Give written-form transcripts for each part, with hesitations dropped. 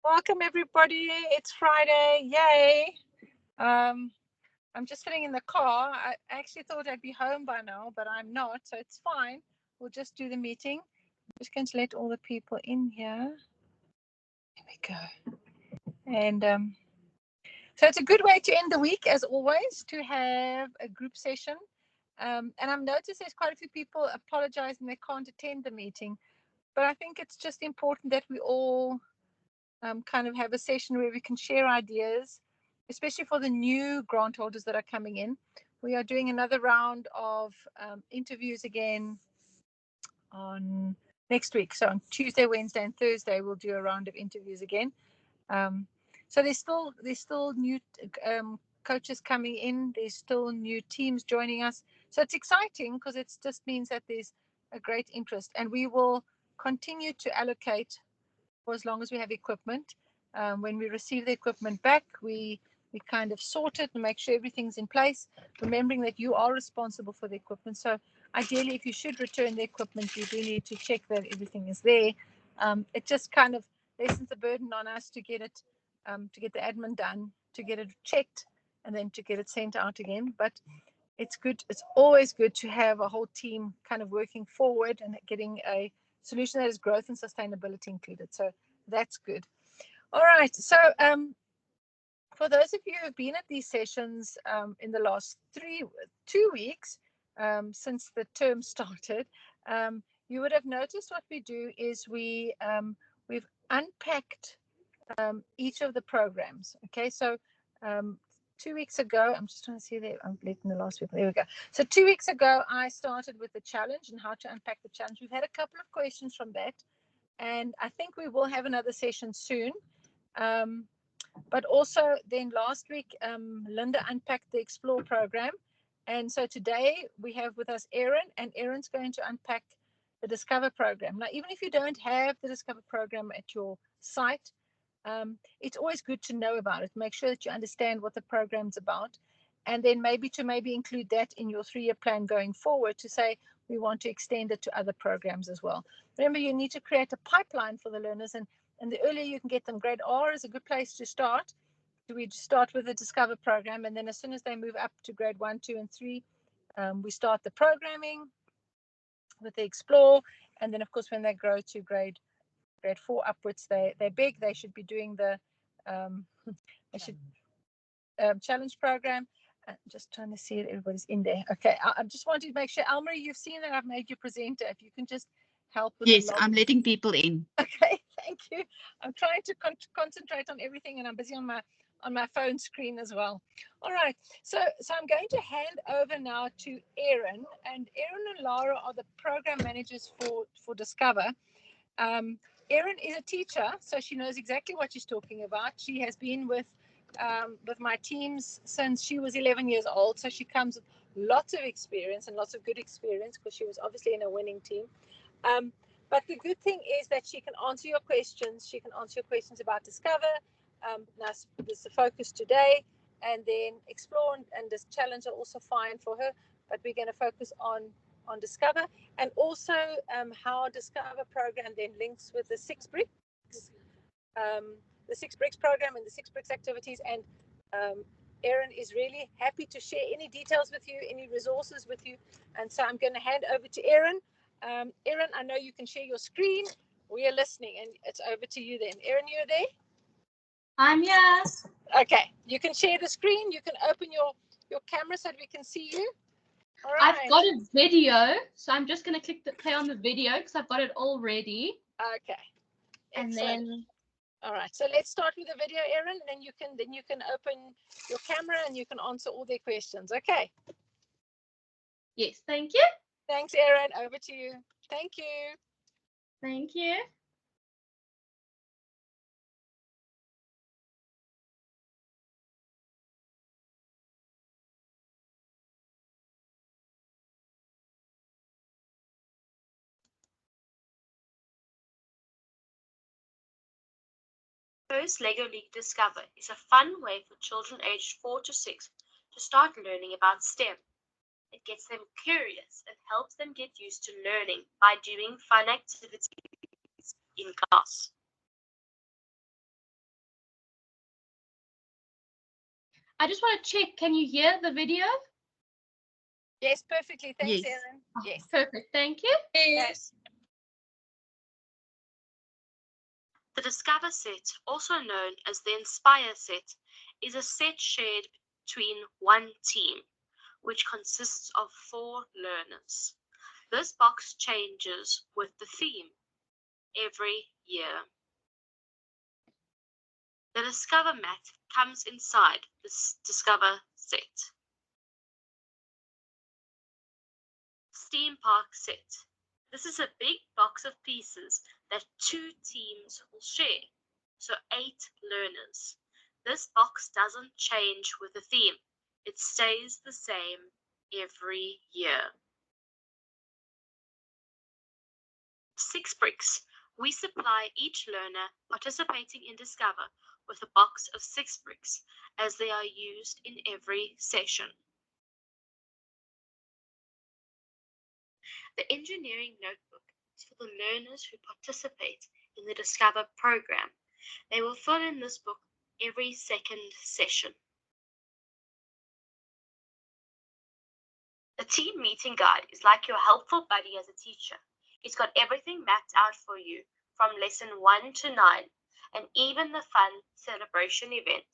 Welcome everybody. It's Friday. Yay. I'm just sitting in the car. I actually thought I'd be home by now, but I'm not, so it's fine. We'll just do the meeting. I'm just going to let all the people in here. There we go. And so it's a good way to end the week, as always, to have a group session. And I've noticed there's quite a few people apologizing they can't attend the meeting, but I think it's just important that we all kind of have a session where we can share ideas, especially for the new grant holders that are coming in. We are doing another round of interviews again on next week. So on Tuesday, Wednesday, and Thursday, we'll do a round of interviews again. So there's still new coaches coming in. There's still new teams joining us. So it's exciting because it just means that there's a great interest, and we will continue to allocate for as long as we have equipment. When we receive the equipment back, we kind of sort it and make sure everything's in place, remembering that you are responsible for the equipment. So ideally, if you should return the equipment, you do need to check that everything is there. It just kind of lessens the burden on us to get it, to get the admin done, to get it checked, and then to get it sent out again. But it's good. It's always good to have a whole team kind of working forward and getting a solution that has growth and sustainability included. So that's good. All right. So for those of you who have been at these sessions in the last 2 weeks since the term started, you would have noticed what we do is we've unpacked each of the programs. Okay, so 2 weeks ago, I'm just trying to see there, I'm letting the last people, there we go. So 2 weeks ago, I started with the challenge and how to unpack the challenge. We've had a couple of questions from that, and I think we will have another session soon. But also then last week, Linda unpacked the Explore program. And so today we have with us Erin, and Erin's going to unpack the Discover program. Now, even if you don't have the Discover program at your site, it's always good to know about it. Make sure that you understand what the program's about, and then maybe include that in your 3-year plan going forward to say we want to extend it to other programs as well. Remember, you need to create a pipeline for the learners, and the earlier you can get them. Grade R is a good place to start. We start with the Discover program, and then as soon as they move up to grade 1, 2, and 3, we start the programming with the Explore, and then of course when they grow to grade 4 upwards, they're big. They should be doing the challenge program. I'm just trying to see if everybody's in there. Okay, I just wanted to make sure, Almarie, you've seen that I've made you presenter. If you can just help with yes, I'm letting people in. Okay, thank you. I'm trying to concentrate on everything, and I'm busy on my phone screen as well. All right, so I'm going to hand over now to Erin, and Erin and Lara are the program managers for Discover. Erin is a teacher, so she knows exactly what she's talking about. She has been with my teams since she was 11 years old, so she comes with lots of experience and lots of good experience because she was obviously in a winning team. But the good thing is that she can answer your questions. She can answer your questions about Discover. Now, this is the focus today, and then Explore and this challenge are also fine for her, but we're going to focus on Discover, and also how Discover program then links with the 6 bricks, the 6 bricks program and the 6 bricks activities. And Erin is really happy to share any details with you, any resources with you. And so I'm going to hand over to Erin. Erin, I know you can share your screen. We are listening, and it's over to you then. Erin, you're there? I'm yes. Okay, you can share the screen. You can open your camera so that we can see you. All right. I've got a video, so I'm just going to click play on the video because I've got it all ready. Okay. And then, all right. So let's start with the video, Erin, and then you can open your camera and you can answer all their questions. Okay. Yes. Thank you. Thanks, Erin. Over to you. Thank you. Thank you. First Lego League Discover is a fun way for children aged 4 to 6 to start learning about STEM. It gets them curious and helps them get used to learning by doing fun activities in class. I just want to check, can you hear the video? Yes, perfectly. Thanks, Yes. Erin. Oh, Yes. perfect, thank you. Yes. The Discover set, also known as the Inspire set, is a set shared between one team, which consists of 4 learners. This box changes with the theme every year. The Discover mat comes inside this Discover set. Theme park set. This is a big box of pieces that 2 teams will share, so 8 learners. This box doesn't change with the theme. It stays the same every year. 6 bricks. We supply each learner participating in Discover with a box of 6 bricks as they are used in every session. The engineering notebook is for the learners who participate in the Discover program. They will fill in this book every second session. The team meeting guide is like your helpful buddy as a teacher. It's got everything mapped out for you from lesson 1 to 9 and even the fun celebration event.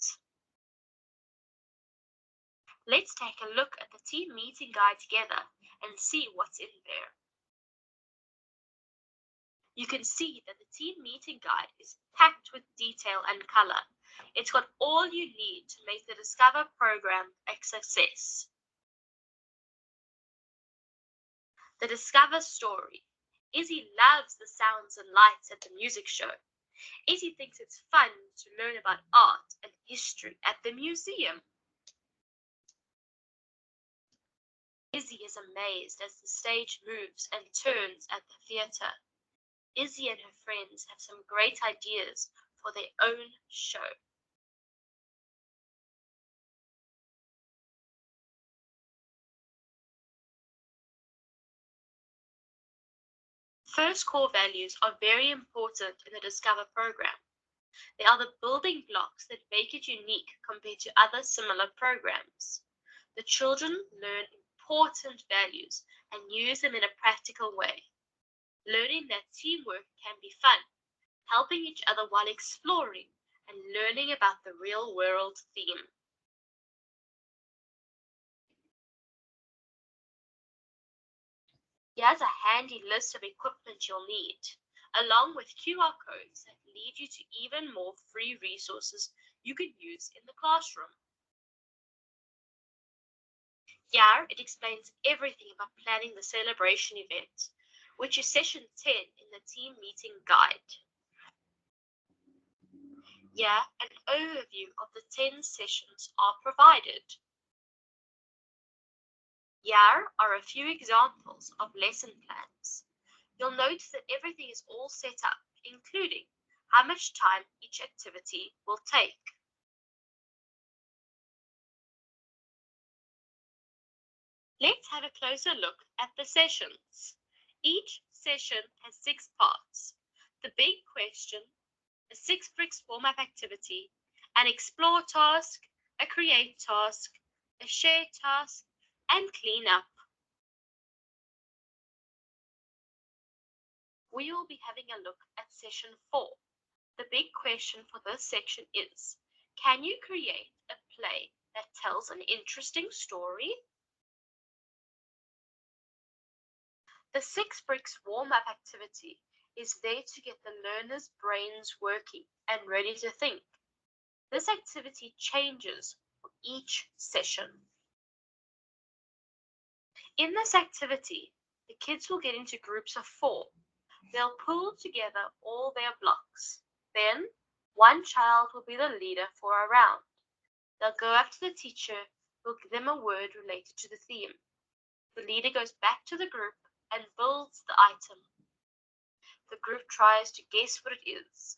Let's take a look at the team meeting guide together and see what's in there. You can see that the team meeting guide is packed with detail and color. It's got all you need to make the Discover program a success. The Discover story. Izzy loves the sounds and lights at the music show. Izzy thinks it's fun to learn about art and history at the museum. Izzy is amazed as the stage moves and turns at the theatre. Izzy and her friends have some great ideas for their own show. First core values are very important in the Discover program. They are the building blocks that make it unique compared to other similar programs. The children learn important values and use them in a practical way. Learning that teamwork can be fun, helping each other while exploring and learning about the real world theme. Here's a handy list of equipment you'll need, along with QR codes that lead you to even more free resources you can use in the classroom. Here, it explains everything about planning the celebration event, which is session 10 in the team meeting guide. Here, an overview of the 10 sessions are provided. Here are a few examples of lesson plans. You'll notice that everything is all set up, including how much time each activity will take. Let's have a closer look at the sessions. Each session has 6 parts. The big question, a 6 bricks warm-up activity, an explore task, a create task, a share task, and clean up. We will be having a look at session 4. The big question for this section is, can you create a play that tells an interesting story? The 6 bricks warm-up activity is there to get the learners' brains working and ready to think. This activity changes for each session. In this activity, the kids will get into groups of 4. They'll pull together all their blocks. Then, one child will be the leader for a round. They'll go up to the teacher who will give them a word related to the theme. The leader goes back to the group and builds the item. The group tries to guess what it is.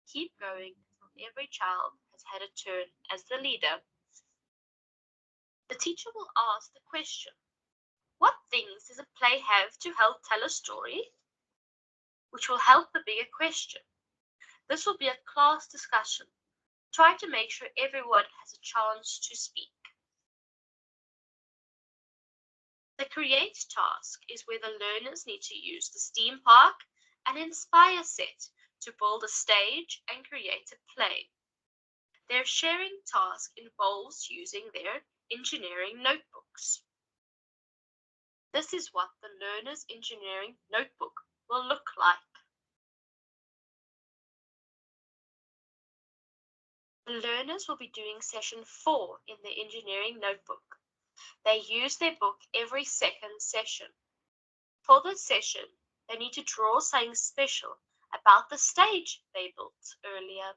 Keep going until every child has had a turn as the leader. The teacher will ask the question, what things does a play have to help tell a story? Which will help the bigger question. This will be a class discussion. Try to make sure everyone has a chance to speak. The create task is where the learners need to use the STEAM Park and Inspire set to build a stage and create a play. Their sharing task involves using their engineering notebooks. This is what the learner's engineering notebook will look like. The learners will be doing session 4 in the engineering notebook. They use their book every second session. For this session, they need to draw something special about the stage they built earlier.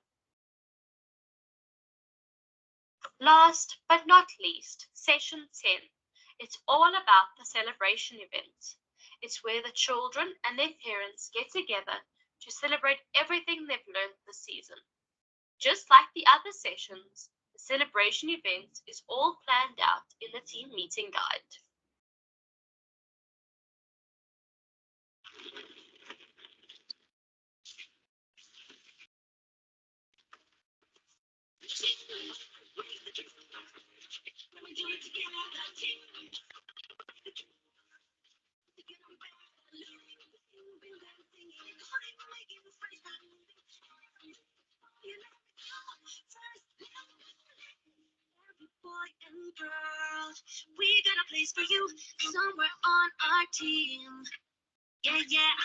Last but not least, session 10. It's all about the celebration event. It's where the children and their parents get together to celebrate everything they've learned this season. Just like the other sessions, the celebration event is all planned out in the team meeting guide. Boy and girl, we got a place for you somewhere on our team. Yeah, yeah,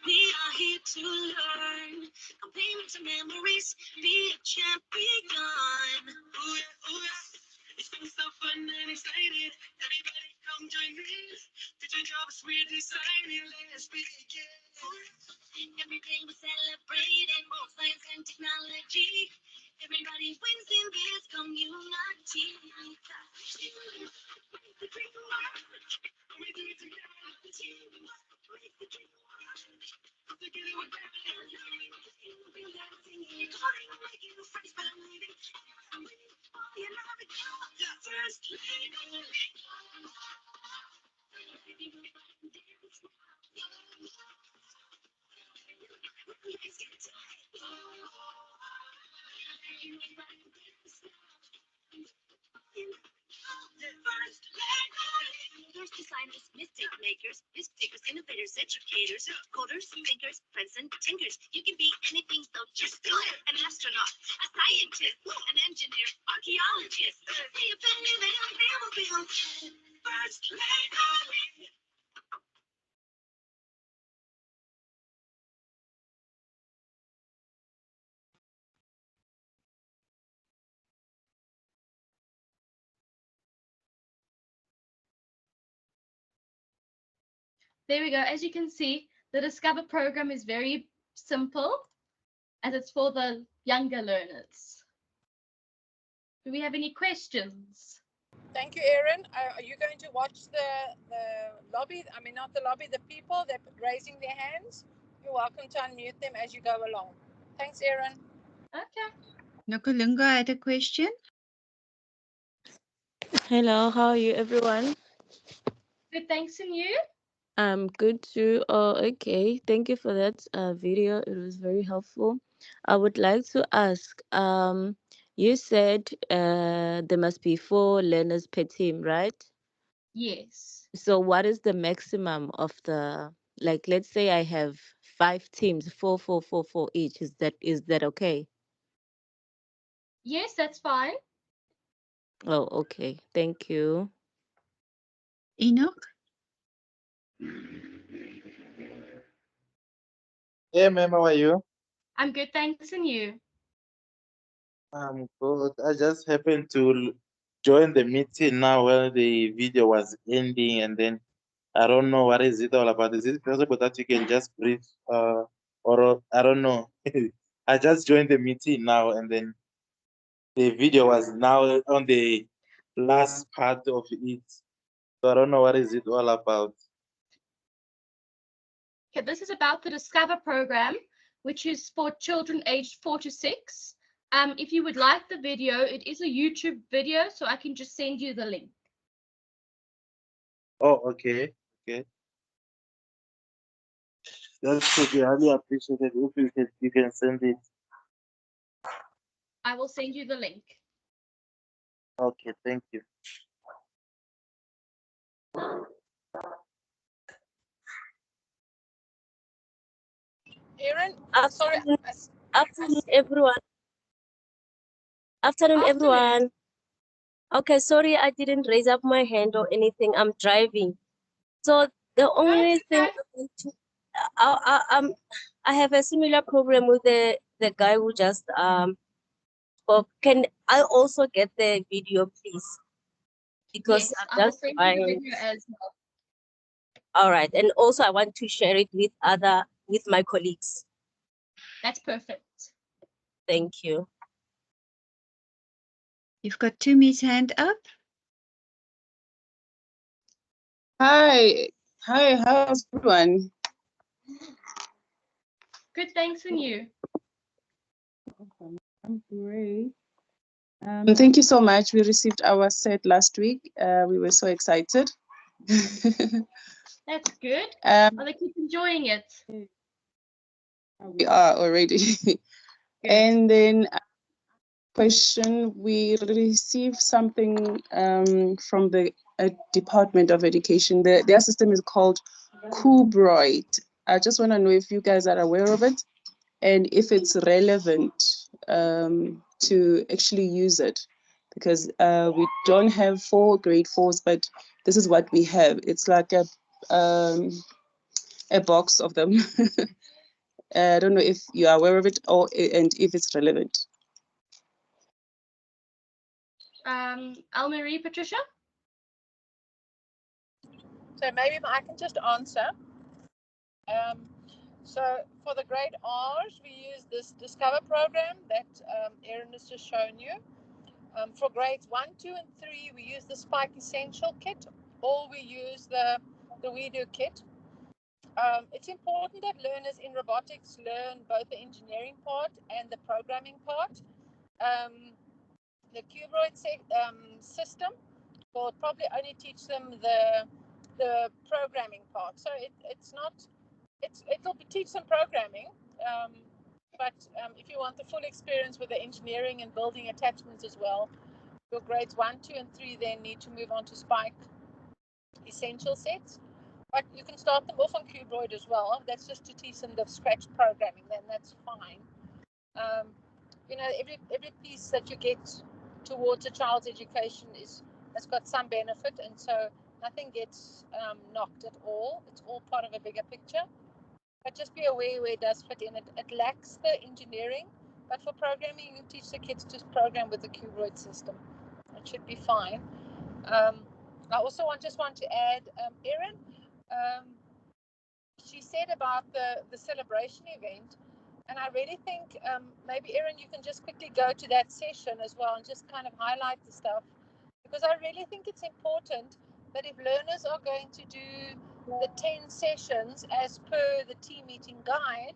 we are here to learn. Come play with some memories, be a champion. Ooh, yeah, ooh, yeah. It's been so fun and excited. Everybody come join me. Future job is weird designing. Let's begin. Every day we're celebrating science and technology. Everybody wins in this community. The dream world. We do it together. Together we're Builders, designers, mistake makers, risk takers, innovators, educators, coders, thinkers, friends, and tinkers. You can be anything, so just do it. An astronaut, a scientist, an engineer, archaeologist. Be a penny that I'll never be on. First lady. There we go. As you can see, the Discover program is very simple as it's for the younger learners. Do we have any questions? Thank you, Erin. Are you going to watch the lobby? I mean, not the lobby, the people that are raising their hands. You're welcome to unmute them as you go along. Thanks, Erin. Okay. Nokulunga had a question. Hello, how are you, everyone? Good, thanks, and you? I'm good too. Oh, okay. Thank you for that video. It was very helpful. I would like to ask, you said there must be 4 learners per team, right? Yes. So what is the maximum of the, like, let's say I have 5 teams, 4, 4, 4, 4 each. Is that okay? Yes, that's fine. Oh, okay. Thank you. Enoch? Hey, ma'am, how are you? I'm good, thanks, and you? I'm good. I just happened to join the meeting now when the video was ending, and then I don't know what is it all about. Is it possible that you can just brief, or I don't know. I just joined the meeting now, and then the video was now on the last part of it. So I don't know what is it all about. Okay, this is about the Discover program, which is for children aged 4 to 6. If you would like the video, it is a YouTube video, so I can just send you the link. Oh, okay, okay. That would be highly appreciated if you can send it. I will send you the link. Okay, thank you. Aaron, sorry. Afternoon, afternoon, everyone. Afternoon, Afternoon. everyone. Okay, sorry, I didn't raise up my hand or anything. I'm driving. So the only thing I have a similar problem with the guy who just spoke. Can I also get the video, please? Because Yes, I'm I will just send you the buying. video as well. All right, and also I want to share it with my colleagues. That's perfect. Thank you. You've got Tumi's hand up. Hi, how's everyone? Good, thanks, and you? I'm great. Thank you so much. We received our set last week. We were so excited. That's good. Are they keep enjoying it? We are already. Good. And then question, we received something from the Department of Education. Their system is called Kubroid. I just want to know if you guys are aware of it and if it's relevant to actually use it, because we don't have 4 grade 4s, but this is what we have. It's like a box of them. I don't know if you are aware of it and if it's relevant. Almarie, Patricia? So maybe I can just answer. So for the grade R's, we use this Discover program that Aaron has just shown you. For grades 1, 2, and 3, we use the Spike Essential Kit, or we use the WeDo Kit. It's important that learners in robotics learn both the engineering part and the programming part. The Kubroid system will probably only teach them the programming part. So it'll teach them programming, but if you want the full experience with the engineering and building attachments as well, your grades 1, 2, and 3 then need to move on to Spike Essential sets. But you can start them off on Kubroid as well. That's just to teach them the scratch programming, then that's fine. Every piece that you get towards a child's education has got some benefit, and so nothing gets knocked at all. It's all part of a bigger picture. But just be aware where it does fit in. It lacks the engineering, but for programming, you teach the kids to program with the Kubroid system. It should be fine. I also just want to add, Erin, she said about the celebration event, and I really think maybe, Erin, you can just quickly go to that session as well and just kind of highlight the stuff, because I really think it's important that if learners are going to do the 10 sessions as per the team meeting guide,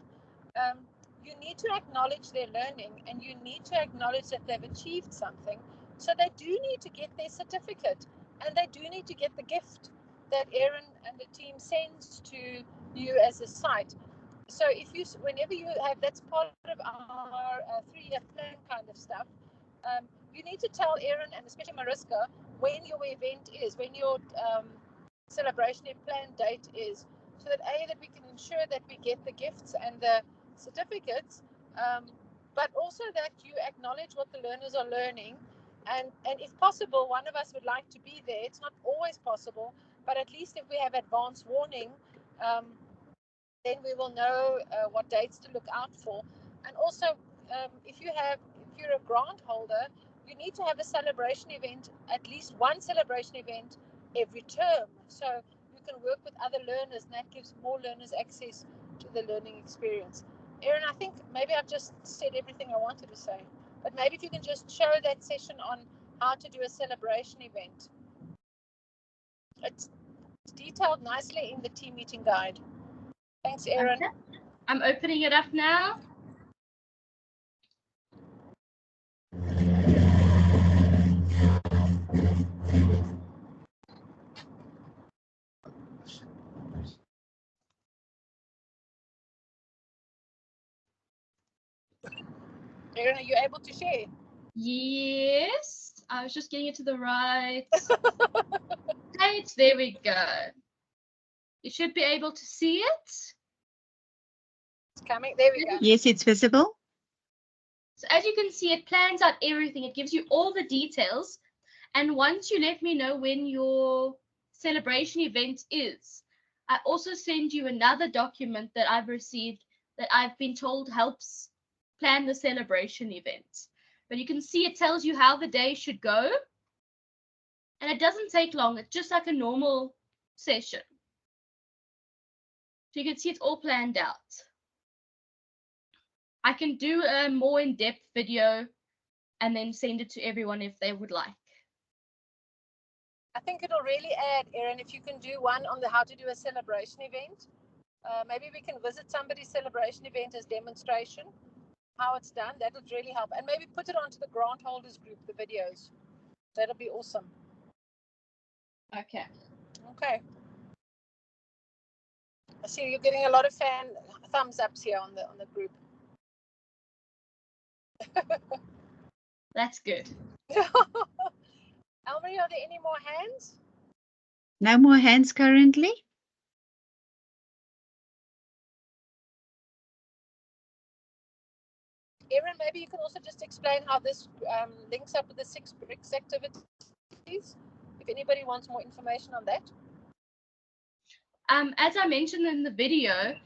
you need to acknowledge their learning, and you need to acknowledge that they've achieved something. So they do need to get their certificate, and they do need to get the gift that Erin and the team sends to you as a site. So whenever you have, that's part of our 3-year plan kind of stuff. You need to tell Erin and especially Mariska when your event is, when your celebration plan date is, so that that we can ensure that we get the gifts and the certificates, but also that you acknowledge what the learners are learning, and if possible, one of us would like to be there. It's not always possible, but at least if we have advance warning, then we will know what dates to look out for. And also, if you're a grant holder, you need to have a celebration event, at least one celebration event every term, so you can work with other learners, and that gives more learners access to the learning experience. Erin, I think maybe I've just said everything I wanted to say, but maybe if you can just show that session on how to do a celebration event. It's detailed nicely in the team meeting guide. Thanks, Erin. Okay. I'm opening it up now. Erin, are you able to share? Yes, I was just getting it to the right page. There we go. You should be able to see it. It's coming. There we go. Yes, it's visible. So as you can see, it plans out everything. It gives you all the details. And once you let me know when your celebration event is, I also send you another document that I've received that I've been told helps plan the celebration event. But you can see it tells you how the day should go. And it doesn't take long. It's just like a normal session. So you can see it's all planned out. I can do a more in-depth video and then send it to everyone if they would like. I think it'll really add, Erin, if you can do one on the how to do a celebration event. Maybe we can visit somebody's celebration event as demonstration, how it's done. That would really help. And maybe put it onto the grant holders group, the videos. That'll be awesome. Okay. Okay. I see you're getting a lot of thumbs ups here on the group. That's good. Elmarie, are there any more hands? No more hands currently. Erin, maybe you can also just explain how this links up with the 6 BRICS activities, if anybody wants more information on that. As I mentioned in the video,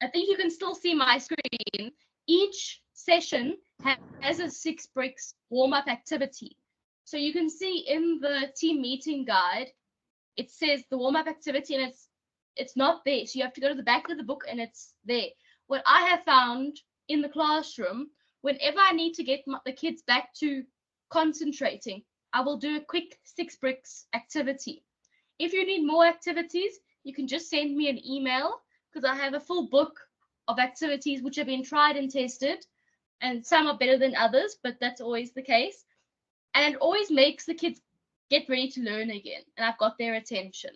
I think you can still see my screen. Each session has a 6 BRICS warm-up activity. So you can see in the team meeting guide, it says the warm-up activity and it's not there. So you have to go to the back of the book and it's there. What I have found in the classroom, whenever I need to get the kids back to concentrating, I will do a quick 6 BRICS activity. If you need more activities, you can just send me an email because I have a full book of activities which have been tried and tested, and some are better than others, but that's always the case. And it always makes the kids get ready to learn again, and I've got their attention.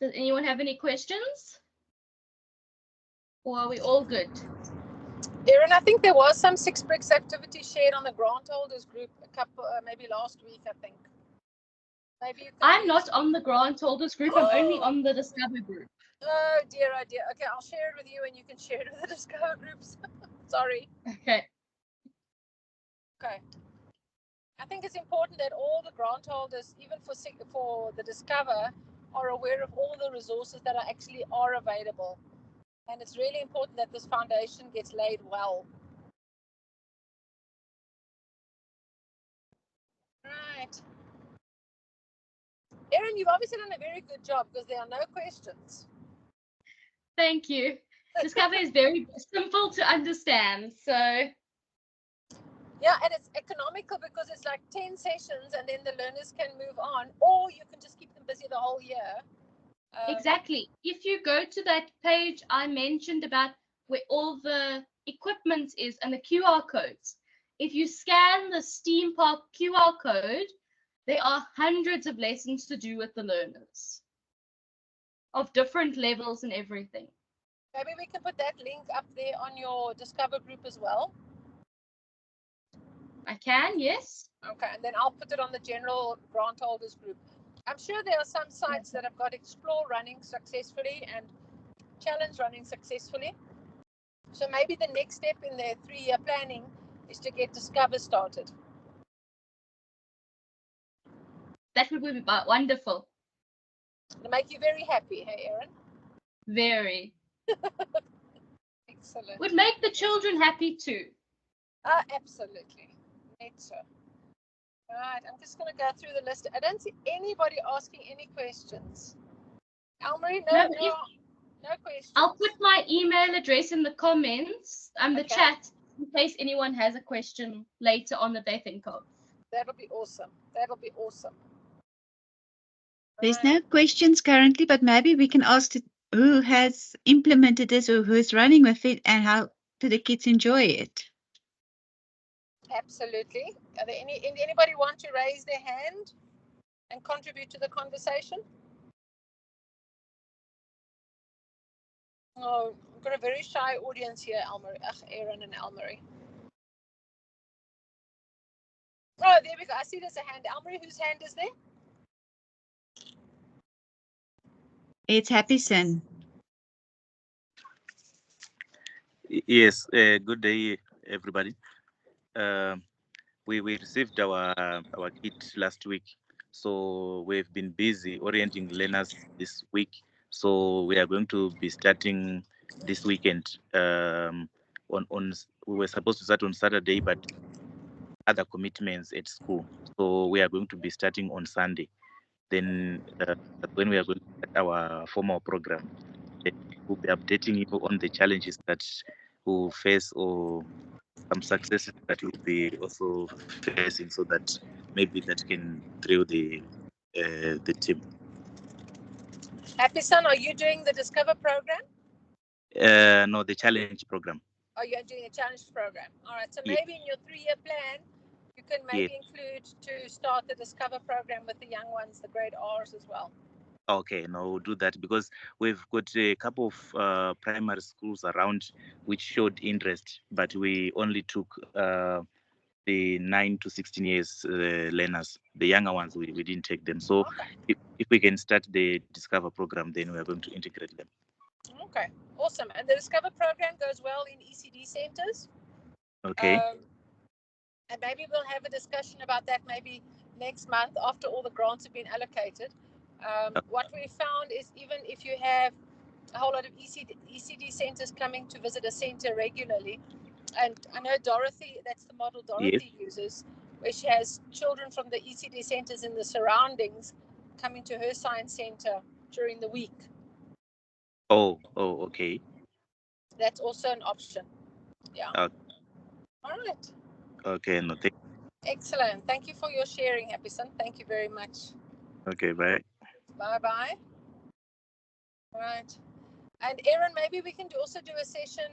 Does anyone have any questions? Or are we all good? Erin, I think there was some 6 BRICS activity shared on the grant holders group a couple, maybe last week, I think. Maybe you can I'm not on the grant holders group. I'm only on the Discover group. Oh dear, oh dear. Okay, I'll share it with you and you can share it with the Discover groups. Sorry. Okay. Okay. I think it's important that all the grant holders, even for the Discover, are aware of all the resources that are available. And it's really important that this foundation gets laid well. Right. Erin, you've obviously done a very good job because there are no questions. Thank you. Discover is very simple to understand. So yeah, and it's economical because it's like 10 sessions and then the learners can move on, or you can just keep them busy the whole year. exactly. If you go to that page I mentioned about where all the equipment is and the QR codes, if you scan the STEAM Park QR code, there are hundreds of lessons to do with the learners of different levels and everything. Maybe we can put that link up there on your Discover group as well. I can, yes. Okay, and then I'll put it on the general grant holders group. I'm sure there are some sites that have got Explore running successfully and Challenge running successfully. So maybe the next step in their 3-year planning is to get Discover started. That would be wonderful. It'll make you very happy, hey, Erin? Very. Excellent. Would make the children happy too. Absolutely. So. Right, I'm just going to go through the list. I don't see anybody asking any questions. Elmarie, no questions. I'll put my email address in the comments, the Okay. chat, in case anyone has a question later on that they think of. That'll be awesome. That'll be awesome. There's no questions currently, but maybe we can ask who has implemented this or who's running with it and how do the kids enjoy it? Absolutely. Are there anybody want to raise their hand and contribute to the conversation? Oh, I've got a very shy audience here, Aaron and Elmarie. Oh, there we go. I see there's a hand. Elmarie, whose hand is there? It's Happy Son. Yes, good day, everybody. We received our kit last week, so we've been busy orienting learners this week. So we are going to be starting this weekend. We were supposed to start on Saturday, but other commitments at school. So we are going to be starting on Sunday. Then that's when we are going to start our formal program. We'll be updating you on the challenges that we'll face or some successes that we'll be also facing, so that maybe that can thrill the team. Happy Son, are you doing the Discover program? No, the challenge program. Oh, you're doing a challenge program. All right. So Yeah. maybe in your 3-year plan, you can maybe include to start the Discover program with the young ones, the grade R's as well. Okay, no, we'll do that because we've got a couple of primary schools around which showed interest, but we only took the 9 to 16 years learners. The younger ones, we didn't take them. So Okay. if we can start the Discover program, then we are going to integrate them. Okay, awesome. And the Discover program goes well in ECD centers. Okay. And maybe we'll have a discussion about that maybe next month after all the grants have been allocated. What we found is even if you have a whole lot of ECD centers coming to visit a center regularly, and I know Dorothy, that's the model Dorothy uses, where she has children from the ECD centers in the surroundings coming to her science center during the week. Oh, okay. That's also an option. Yeah. All right. Okay, no, Excellent. Thank you for your sharing, Happy Son. Thank you very much. Okay, bye. Bye-bye. All right. And Aaron, maybe we can also do a session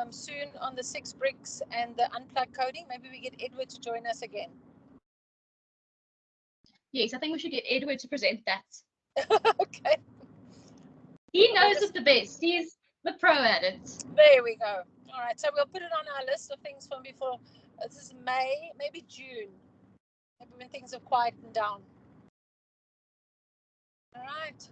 soon on the 6 bricks and the unplugged coding. Maybe we get Edward to join us again. Yes, I think we should get Edward to present that. Okay. He knows it the best. He's the pro at it. There we go. All right. So we'll put it on our list of things from before. This is May, maybe June. Maybe when things have quietened down. All right.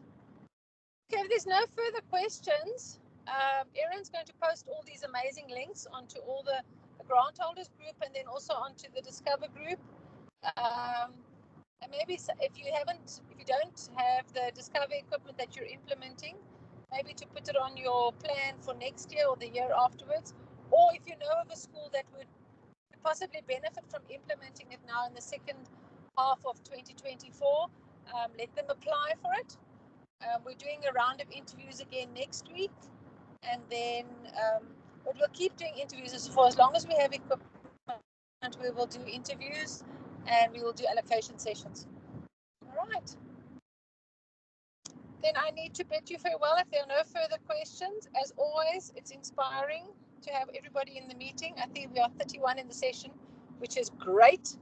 Okay, if there's no further questions, Aaron's going to post all these amazing links onto all the grant holders group and then also onto the Discover group. And maybe if you don't have the Discover equipment that you're implementing, maybe to put it on your plan for next year or the year afterwards. Or if you know of a school that would possibly benefit from implementing it now in the second half of 2024, let them apply for it. We're doing a round of interviews again next week, and then but we'll keep doing interviews for as long as we have equipment. We will do interviews and we will do allocation sessions. All right. Then I need to bid you farewell if there are no further questions. As always, it's inspiring to have everybody in the meeting. I think we are 31 in the session, which is great.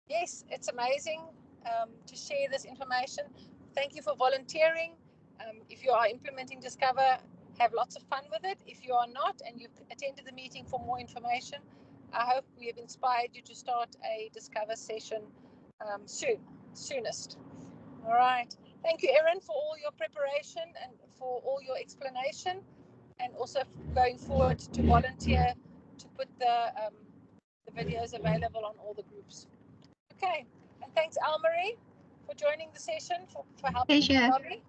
Yes, it's amazing to share this information. Thank you for volunteering. If you are implementing Discover, have lots of fun with it. If you are not and you've attended the meeting for more information, I hope we have inspired you to start a Discover session soonest. All right. Thank you, Erin, for all your preparation and for all your explanation, and also going forward to volunteer to put the videos available on all the groups. Okay. And thanks, Elmarie, for joining the session, for helping me.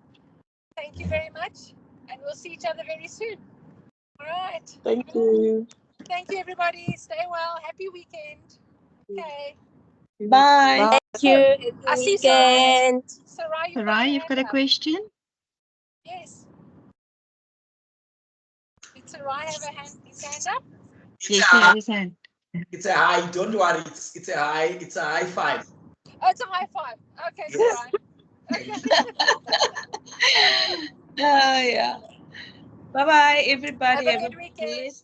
Thank you very much. And we'll see each other very soon. All right. Thank you. Thank you, everybody. Stay well. Happy weekend. Okay. Bye. Thank you. I see Sarai. Sarai, you've got a question? Yes. Did Sarai have his hand up? Yes, he has his hand. It's a high. Don't worry. It's a high. It's a high five. Oh, it's a high five. Okay, Sarai. Okay. Oh, yeah. Bye-bye, everybody. Have a good weekend.